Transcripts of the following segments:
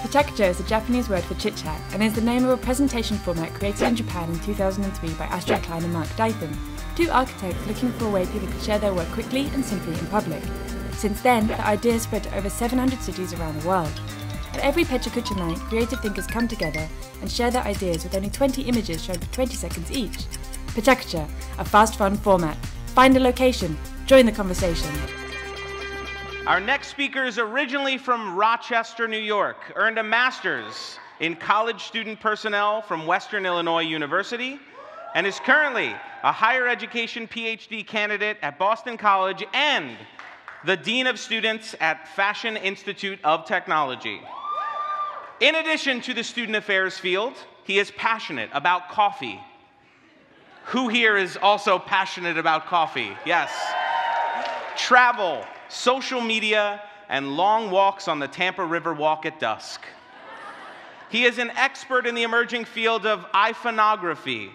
PechaKucha is a Japanese word for chit-chat and is the name of a presentation format created in Japan in 2003 by Astrid Klein and Mark Dytham, two architects looking for a way people could share their work quickly and simply in public. Since then, the idea has spread to over 700 cities around the world. At every PechaKucha night, creative thinkers come together and share their ideas with only 20 images shown for 20 seconds each. PechaKucha, a fast, fun format. Find a location, join the conversation. Our next speaker is originally from Rochester, New York, earned a master's in college student personnel from Western Illinois University, and is currently a higher education PhD candidate at Boston College and the Dean of Students at Fashion Institute of Technology. In addition to the student affairs field, he is passionate about coffee. Who here is also passionate about coffee? Yes. Travel, social media, and long walks on the Tampa River Walk at dusk. He is an expert in the emerging field of iPhoneography,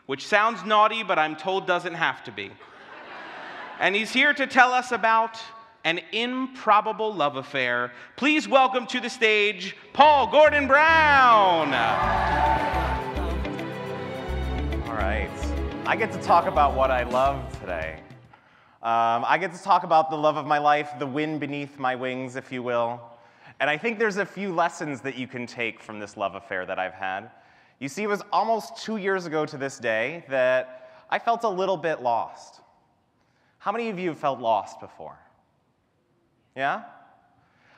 which sounds naughty, but I'm told doesn't have to be. And he's here to tell us about an improbable love affair. Please welcome to the stage, Paul Gordon Brown. All right, I get to talk about what I love today. I get to talk about the love of my life, the wind beneath my wings, if you will. And I think there's a few lessons that you can take from this love affair that I've had. You see, it was almost 2 years ago to this day that I felt a little bit lost. How many of you have felt lost before? Yeah?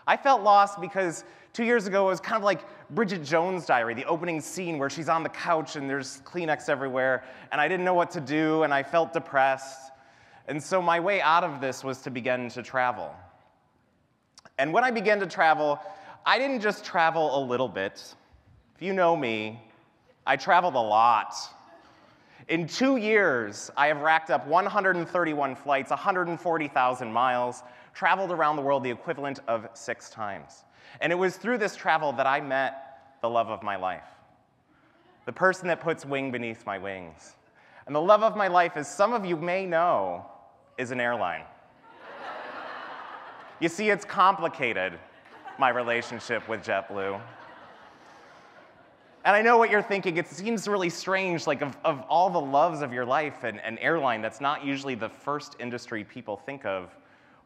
I felt lost because 2 years ago it was kind of like Bridget Jones' Diary, the opening scene where she's on the couch and there's Kleenex everywhere, and I didn't know what to do, and I felt depressed. And so my way out of this was to begin to travel. And when I began to travel, I didn't just travel a little bit. If you know me, I traveled a lot. In 2 years, I have racked up 131 flights, 140,000 miles, traveled around the world the equivalent of 6 times. And it was through this travel that I met the love of my life, the person that puts wing beneath my wings. And the love of my life, as some of you may know, is an airline. You see, it's complicated, my relationship with JetBlue. And I know what you're thinking. It seems really strange, like of all the loves of your life, an airline, that's not usually the first industry people think of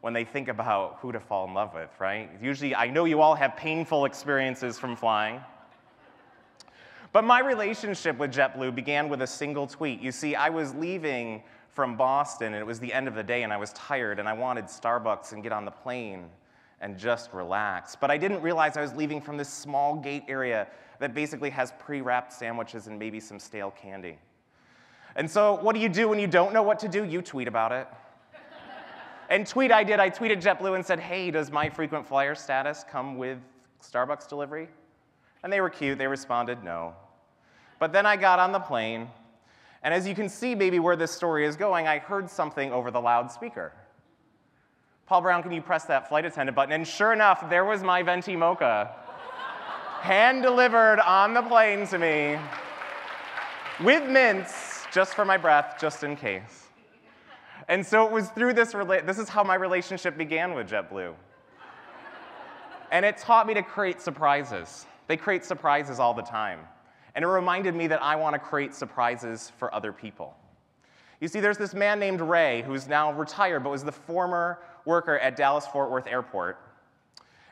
when they think about who to fall in love with, right? Usually, I know you all have painful experiences from flying. But my relationship with JetBlue began with a single tweet. You see, I was leaving from Boston, and it was the end of the day, and I was tired, and I wanted Starbucks and get on the plane and just relax. But I didn't realize I was leaving from this small gate area that basically has pre-wrapped sandwiches and maybe some stale candy. And so what do you do when you don't know what to do? You tweet about it. And tweet I did. I tweeted JetBlue and said, hey, does my frequent flyer status come with Starbucks delivery? And they were cute. They responded, no. But then I got on the plane, and as you can see maybe where this story is going, I heard something over the loudspeaker. Paul Brown, can you press that flight attendant button? And sure enough, there was my venti mocha, hand-delivered on the plane to me, with mints, just for my breath, just in case. And so it was through this is how my relationship began with JetBlue. And it taught me to create surprises. They create surprises all the time. And it reminded me that I want to create surprises for other people. You see, there's this man named Ray who's now retired, but was the former worker at Dallas-Fort Worth Airport.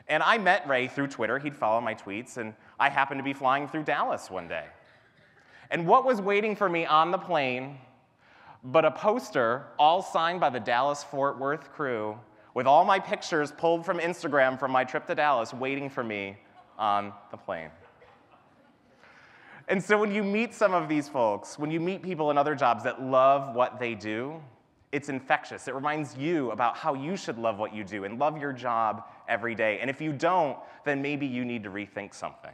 And I met Ray through Twitter. He'd follow my tweets, and I happened to be flying through Dallas one day. And what was waiting for me on the plane but a poster all signed by the Dallas-Fort Worth crew with all my pictures pulled from Instagram from my trip to Dallas waiting for me on the plane. And so when you meet some of these folks, when you meet people in other jobs that love what they do, it's infectious. It reminds you about how you should love what you do and love your job every day. And if you don't, then maybe you need to rethink something.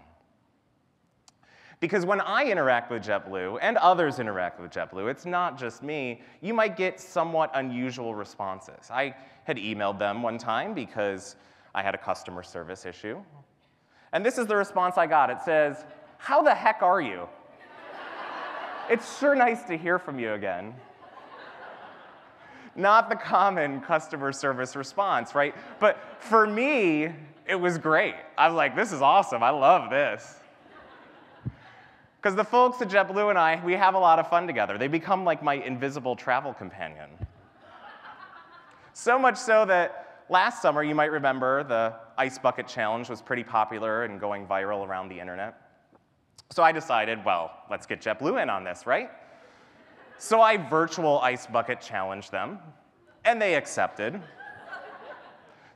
Because when I interact with JetBlue, and others interact with JetBlue, it's not just me, you might get somewhat unusual responses. I had emailed them one time because I had a customer service issue. And this is the response I got. It says, "How the heck are you? It's sure nice to hear from you again." Not the common customer service response, right? But for me, it was great. I was like, this is awesome. I love this. Because the folks at JetBlue and I, we have a lot of fun together. They become like my invisible travel companion. So much so that last summer, you might remember, the Ice Bucket Challenge was pretty popular and going viral around the internet. So I decided, well, let's get JetBlue in on this, right? So I virtual Ice Bucket challenged them, and they accepted.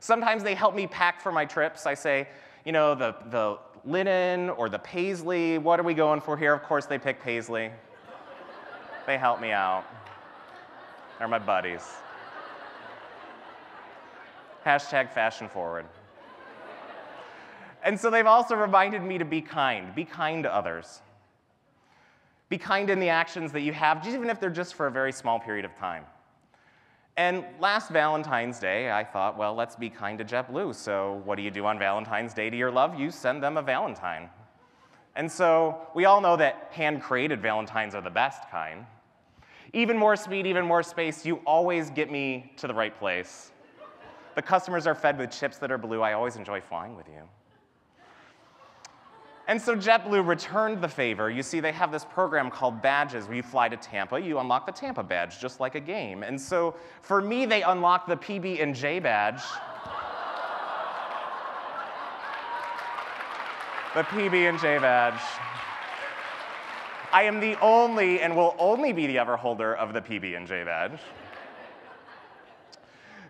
Sometimes they help me pack for my trips. I say, you know, the linen or the paisley, what are we going for here? Of course, they pick paisley. They help me out. They're my buddies. Hashtag fashion forward. And so they've also reminded me to be kind. Be kind to others. Be kind in the actions that you have, even if they're just for a very small period of time. And last Valentine's Day, I thought, well, let's be kind to JetBlue. So what do you do on Valentine's Day to your love? You send them a Valentine. And so we all know that hand-created Valentines are the best kind. Even more speed, even more space, you always get me to the right place. The customers are fed with chips that are blue. I always enjoy flying with you. And so JetBlue returned the favor. You see, they have this program called Badges where you fly to Tampa, you unlock the Tampa badge, just like a game. And so for me, they unlocked the PB&J badge. The PB&J badge. I am the only and will only be the ever holder of the PB&J badge.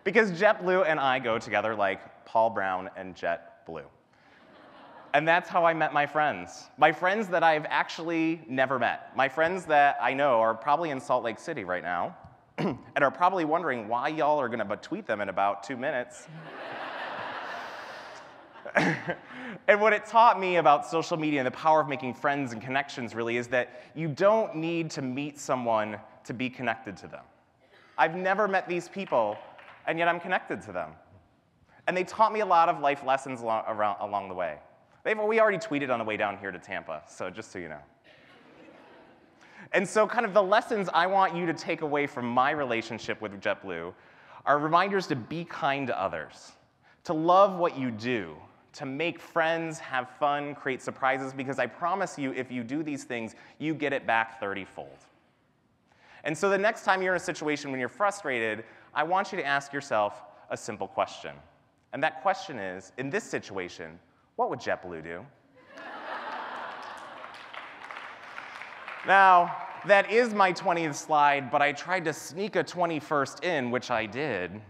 Because JetBlue and I go together like Paul Brown and JetBlue. And that's how I met my friends. My friends that I've actually never met. My friends that I know are probably in Salt Lake City right now and are probably wondering why y'all are going to tweet them in about 2 minutes. And what it taught me about social media and the power of making friends and connections really is that you don't need to meet someone to be connected to them. I've never met these people, and yet I'm connected to them. And they taught me a lot of life lessons along the way. We already tweeted on the way down here to Tampa, so just so you know. And so kind of the lessons I want you to take away from my relationship with JetBlue are reminders to be kind to others, to love what you do, to make friends, have fun, create surprises, because I promise you, if you do these things, you get it back 30-fold. And so the next time you're in a situation when you're frustrated, I want you to ask yourself a simple question. And that question is, in this situation, what would JetBlue do? Now, that is my 20th slide, but I tried to sneak a 21st in, which I did.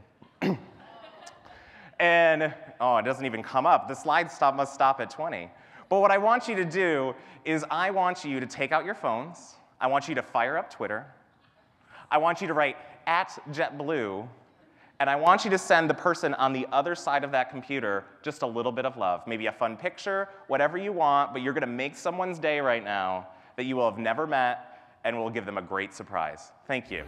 And, oh, it doesn't even come up. The slide must stop at 20. But what I want you to do is I want you to take out your phones. I want you to fire up Twitter. I want you to write @JetBlue. And I want you to send the person on the other side of that computer just a little bit of love. Maybe a fun picture, whatever you want, but you're going to make someone's day right now that you will have never met and will give them a great surprise. Thank you.